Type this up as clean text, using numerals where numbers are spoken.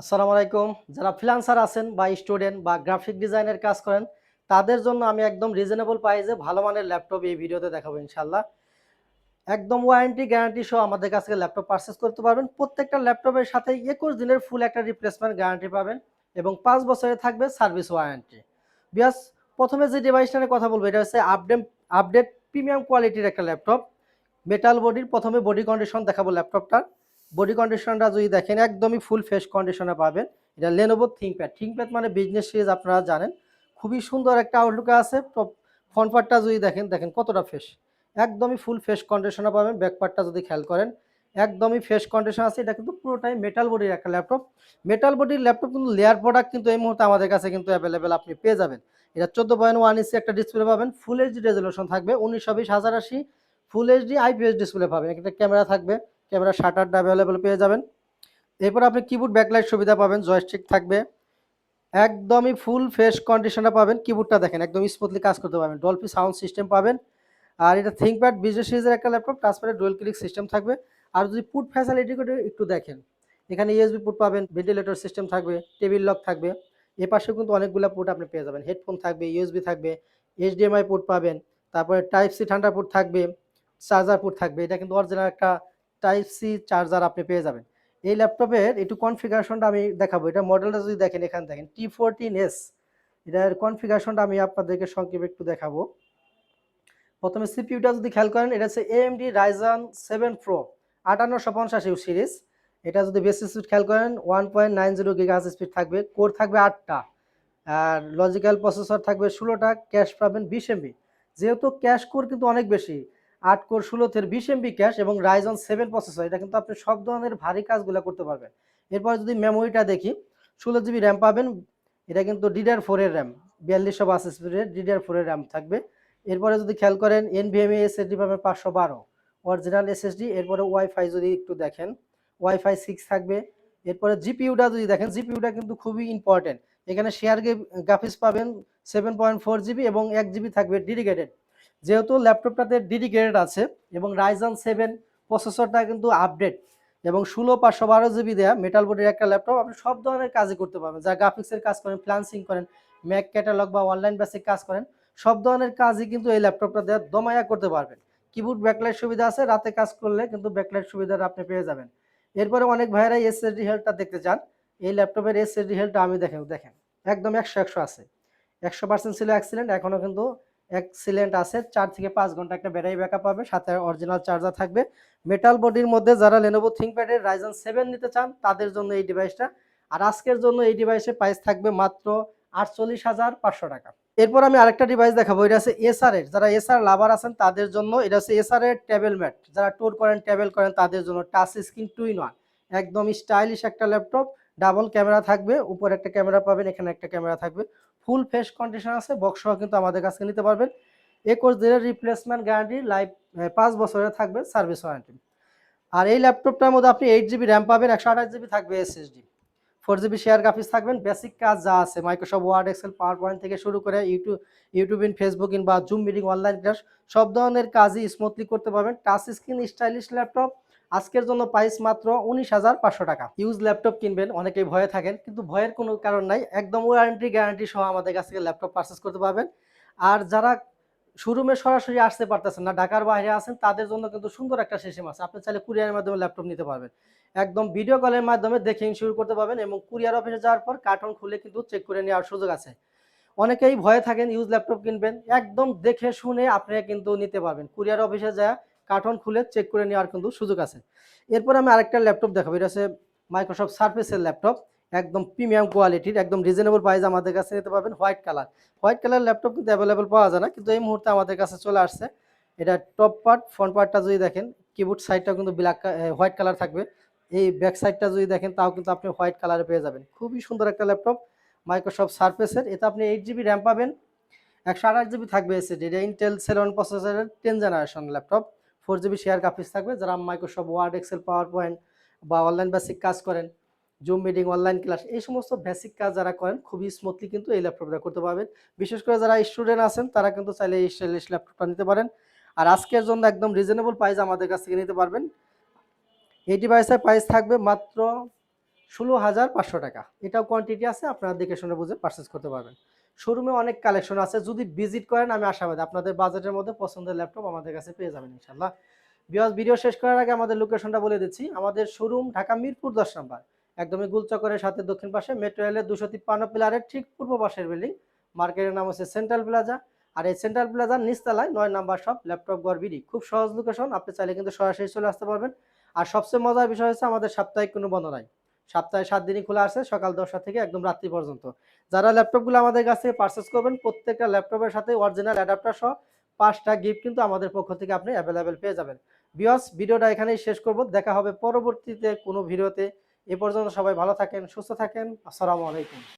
আসসালামু আলাইকুম। যারা ফ্রিল্যান্সার আছেন বা স্টুডেন্ট বা গ্রাফিক ডিজাইনের কাজ করেন, তাদের জন্য আমি একদম রিজনেবল প্রাইসে ভালো মানের ল্যাপটপ এই ভিডিওতে দেখাবো ইনশাআল্লাহ। একদম ওয়ারেন্টি গ্যারান্টি সহ আমাদের কাছ থেকে ল্যাপটপ পারচেজ করতে পারবেন। প্রত্যেকটা ল্যাপটপের সাথে ২১ দিনের ফুল একটা রিপ্লেসমেন্ট গ্যারান্টি পাবেন এবং ৫ বছরের থাকবে সার্ভিস ওয়ারেন্টি। বিয়াস, প্রথমে যে ডিভাইসটা নিয়ে কথা বলবো এটা হচ্ছে আপডেট প্রিমিয়াম কোয়ালিটির একটা ল্যাপটপ। মেটাল বডির প্রথমে বডি কন্ডিশন দেখাবো ল্যাপটপটার। বডি কন্ডিশনটা যদি দেখেন একদমই ফুল ফ্রেশ কন্ডিশনে পাবেন। এটা Lenovo ThinkPad মানে বিজনেস সিরিজ আপনারা জানেন। খুবই সুন্দর একটা আউটলুকে আছে। ফ্রন্ট পার্টটা যদি দেখেন কতটা ফ্রেশ। একদমই ফুল ফ্রেশ কন্ডিশনে পাবেন। ব্যাক পার্টটা যদি খেয়াল করেন একদমই ফ্রেশ কন্ডিশন আছে। এটা কিন্তু পুরোটাই মেটাল বডির একটা ল্যাপটপ। মেটাল বডির ল্যাপটপ কিন্তু লেয়ার প্রোডাক্ট কিন্তু এই মুহূর্তে আমাদের কাছে কিন্তু অ্যাভেলেবেল আপনি পেয়ে যাবেন। এটা 14.1 ইঞ্চি একটা ডিসপ্লে পাবেন। ফুল এইচডি রেজোলিউশন থাকবে 1920x1080 full HD IPS display পাবেন। একটা ক্যামেরা থাকবে, ক্যামেরা শাটারটা অ্যাভেলেবেল পেয়ে যাবেন। এরপর আপনি কিবোর্ড ব্যাকলাইট সুবিধা পাবেন, জয়স্টিক থাকবে। একদমই ফুল ফ্রেশ কন্ডিশনে পাবেন। কিবোর্ডটা দেখেন একদম স্মুথলি কাজ করতে পারবেন। ডলফি সাউন্ড সিস্টেম পাবেন। আর এটা ThinkPad বিজনেস সিরিজের একটা ল্যাপটপ, টাচপ্যাডে ডুয়াল ক্লিক সিস্টেম থাকবে। আর যদি পুট ফ্যাসিলিটি করে একটু দেখেন, এখানে ইউএসবি পুট পাবেন, ভেন্টিলেটর সিস্টেম থাকবে, টেবিল লক থাকবে। এপাশে কিন্তু অনেকগুলো পোর্ট আপনি পেয়ে যাবেন। হেডফোন থাকবে, ইউএসবি থাকবে, এইচডিএমআই পোর্ট পাবেন। তারপরে টাইপ সি ঠান্ডা পোর্ট থাকবে, চার্জার পোর্ট থাকবে। এটা কিন্তু অরিজিনাল একটা টাইপ সি চার্জার আপনি পেয়ে যাবেন। এই ল্যাপটপের একটু কনফিগারেশনটা আমি দেখাবো। এটা মডেলটা যদি দেখেন এখানে দেখেন T14S। এটার কনফিগারেশনটা আমি আপনাদেরকে সংক্ষেপে একটু দেখাবো। প্রথমে সিপিইউটা যদি খেয়াল করেন এটা হচ্ছে AMD Ryzen 7 Pro 5850 সিরিজ। এটা যদি বেসিক স্পিড খেয়াল করেন 1.90 গিগাহার্জ স্পিড থাকবে। কোর থাকবে 8টা। আর লজিক্যাল প্রসেসর থাকবে 16টা। ক্যাশ পাবেন 20 এমবি। যেহেতু ক্যাশ কোর কিন্তু অনেক বেশি, 8 কোর 16 20 এমবি ক্যাশ এবং Ryzen 7 প্রসেসর, এটা কিন্তু আপনি সব ধরনের ভারী কাজগুলো করতে পারবেন। এরপর যদি মেমোরিটা দেখি 16 জিবি র্যাম পাবেন। এটা কিন্তু DDR4 এর র্যাম, 4252 স্পিডের DDR4 এর র্যাম থাকবে। এরপরে যদি খেয়াল করেন NVMe SSD পাবেন 512 অরিজিনাল SSD। এরপরে ওয়াইফাই যদি একটু দেখেন ওয়াইফাই 6 থাকবে। এরপরে জিপিইউটা যদি দেখেন জিপিইউটা কিন্তু খুবই ইম্পর্টেন্ট। এখানে শেয়ার গ্রাফিক্স পাবেন 7.4 জিবি এবং 1 জিবি থাকবে ডেডিকেটেড। যেহেতু ল্যাপটপটাতে ডেডিকেটেড আছে এবং Ryzen 7 প্রসেসরটা কিন্তু আপডেট এবং 16/512 জিবি দেয়া মেটাল বডির একটা ল্যাপটপ, আপনি সব ধরনের কাজই করতে পারবেন। যারা গ্রাফিক্সের কাজ করেন, ফ্রিল্যান্সিং করেন, ম্যাক ক্যাটালগ বা অনলাইন বেসিক কাজ করেন, সব ধরনের কাজই কিন্তু এই ল্যাপটপটা দিয়ে দমায়া করতে পারবেন। কিবোর্ড ব্যাকলাইট সুবিধা আছে, রাতে কাজ করলে কিন্তু ব্যাকলাইট সুবিধাটা আপনি পেয়ে যাবেন। এরপরে অনেক ভাইয়েরাই এসএসডি হেলথটা দেখতে চান। এই ল্যাপটপের এসএসডি হেলথটা আমি দেখেন একদম 100 আছে। 100% ছিল এক্সিলেন্ট, এখনো কিন্তু এক্সিলেন্ট আছে। 4 থেকে 5 ঘন্টা একটা ব্যাটারি ব্যাকআপ পাবে, সাথে অরিজিনাল চার্জার থাকবে। মেটাল বডির মধ্যে যারা Lenovo ThinkPad এর Ryzen 7 নিতে চান তাদের জন্য এই ডিভাইসটা। আর আজকের জন্য এই ডিভাইসের প্রাইস থাকবে মাত্র 48,500 টাকা। এরপর আমি আরেকটা ডিভাইস দেখাবো। এটা হচ্ছে এসার এর, যারা এসার লাভার আছেন তাদের জন্য। এটা হচ্ছে এসার এর টেবিল ম্যাট, যারা ট্যুর করেন ট্রাভেল করেন তাদের জন্য। টাচ স্ক্রিন 2-in-1 একদম স্টাইলিশ একটা ল্যাপটপ। ডাবল ক্যামেরা থাকবে, উপরে একটা ক্যামেরা পাবেন, এখানে একটা ক্যামেরা থাকবে। ফুল ফ্রেশ কন্ডিশন আছে, বক্স সহ কিন্তু আমাদের কাছে নিতে পারবেন। 21 দিনের রিপ্লেসমেন্ট গ্যারান্টি, লাইফ 5 বছরের থাকবে সার্ভিস ওয়ারেন্টি। আর এই ল্যাপটপটার মধ্যে আপনি 8 জিবি র্যাম পাবেন, 128 জিবি থাকবে এসএসডি, 4 জিবি শেয়ার গ্রাফিক্স থাকবেন। বেসিক কাজ যা আছে Microsoft Word, Excel, PowerPoint থেকে শুরু করে ইউটিউব ইন, ফেসবুক ইন বা জুম মিটিং, অনলাইন ক্লাস, সব ধরনের কাজই স্মুথলি করতে পারবেন। Touch screen stylish laptop. আজকের জন্য প্রাইস মাত্র 19,500 টাকা। ইউজ ল্যাপটপ কিনবেন অনেকেই ভয়ে থাকেন, কিন্তু ভয়ের কোনো কারণ নাই। একদম ওয়ারেন্টি গ্যারান্টি সহ আমাদের কাছ থেকে ল্যাপটপ পারচেস করতে পারবেন। আর যারা শোরুমে সরাসরি আসতে পারতেছেন না, ঢাকার বাইরে আছেন, তাদের জন্য কিন্তু সুন্দর একটা সিস্টেম আছে। আপনি চাইলে কুরিয়ারের মাধ্যমে ল্যাপটপ নিতে পারবেন। একদম ভিডিও কলের মাধ্যমে দেখে শুরু করতে পারবেন এবং কুরিয়ার অফিসে যাওয়ার পর কার্টন খুলে কিন্তু চেক করে নেওয়ার সুযোগ আছে। অনেকেই ভয়ে থাকেন ইউজ ল্যাপটপ কিনবেন, একদম দেখে শুনে আপনি কিন্তু নিতে পারবেন। কুরিয়ার অফিসে যা কার্টন খুলে চেক করে নেওয়ার কিন্তু সুযোগ আছে। এরপর আমি আরেকটা ল্যাপটপ দেখাবো। এটা হচ্ছে মাইক্রোসফট সার্ফেসের ল্যাপটপ, একদম প্রিমিয়াম কোয়ালিটির, একদম রিজনেবল প্রাইস আমাদের কাছে নিতে পারবেন। হোয়াইট কালার ল্যাপটপ কিন্তু অ্যাভেলেবল পাওয়া যায় না, কিন্তু এই মুহূর্তে আমাদের কাছে চলে আসছে। এটা টপ পার্ট, ফ্রন্ট পার্টটা যদি দেখেন, কিবোর্ড সাইডটাও কিন্তু হোয়াইট কালার থাকবে। এই ব্যাক সাইডটা যদি দেখেন তাও কিন্তু আপনি হোয়াইট কালারে পেয়ে যাবেন। খুবই সুন্দর একটা ল্যাপটপ মাইক্রোসফট সার্ফেসের। এতে আপনি 8 জিবি র্যাম পাবেন, 128 জিবি থাকবে এসএসডি। এটা ইন্টেল সেলেন প্রসেসরের 10 generation laptop. 4 GB share graphics থাকবে। যারা Microsoft Word, Excel, PowerPoint বা অনলাইন বেসিক কাজ করেন, জুম মিটিং, অনলাইন ক্লাস, এই সমস্ত বেসিক কাজ যারা করেন খুবই স্মুথলি কিন্তু এই ল্যাপটপটা করতে পারবেন। বিশেষ করে যারা স্টুডেন্ট আছেন তারা কিন্তু চাইলে এই স্টাইলিশ ল্যাপটপটা নিতে পারেন। আর আজকের জন্য একদম রিজনেবল প্রাইস আমাদের কাছ থেকে নিতে পারবেন। এই ডিভাইসের প্রাইস থাকবে মাত্র 16,500 টাকা। এটাও কোয়ান্টিটি আছে, আপনারা দেখে শুনে বুঝে পারচেজ করতে পারবেন। শোরুমে অনেক কালেকশন আছে, যদি ভিজিট করেন আমি আশাবাদী আপনাদের বাজেটের মধ্যে পছন্দের ল্যাপটপ আমাদের কাছে পেয়ে যাবেন ইনশাআল্লাহ। ভিউয়ার্স, ভিডিও শেষ করার আগে আমাদের লোকেশনটা বলে দিচ্ছি। আমাদের শোরুম ঢাকা মিরপুর 10 নাম্বার, একদমই গোলচক্করের সাথে দক্ষিণ পাশে, মেট্রো রেলের 253 পিলারের ঠিক পূর্ব পাশের বিল্ডিং। মার্কেটের নাম হচ্ছে সেন্ট্রাল প্লাজা। আর এই সেন্ট্রাল প্লাজার নিচতলায় 9 নাম্বার শপ ল্যাপটপ ঘর বিডি। খুব সহজ লোকেশন, আপনি চাইলে কিন্তু সরাসরি চলে আসতে পারবেন। আর সবচেয়ে মজার বিষয় হচ্ছে আমাদের সাপ্তাহিক কোনো বন্ধ নাই। সপ্তাহে 7 দিনই খোলা আছে, সকাল 10টা থেকে একদম রাত্রি পর্যন্ত। যারা ল্যাপটপগুলো আমাদের কাছ থেকে পারচেজ করবেন, প্রত্যেকটা ল্যাপটপের সাথে অরিজিনাল অ্যাডাপ্টার সহ 5টা গিফট কিন্তু আমাদের পক্ষ থেকে আপনি অ্যাভেলেবেল পেয়ে যাবেন। ভিউয়ার্স, ভিডিওটা এখানেই শেষ করব। দেখা হবে পরবর্তীতে কোনো ভিডিওতে। এ পর্যন্ত সবাই ভালো থাকেন, সুস্থ থাকেন। আসসালামু আলাইকুম।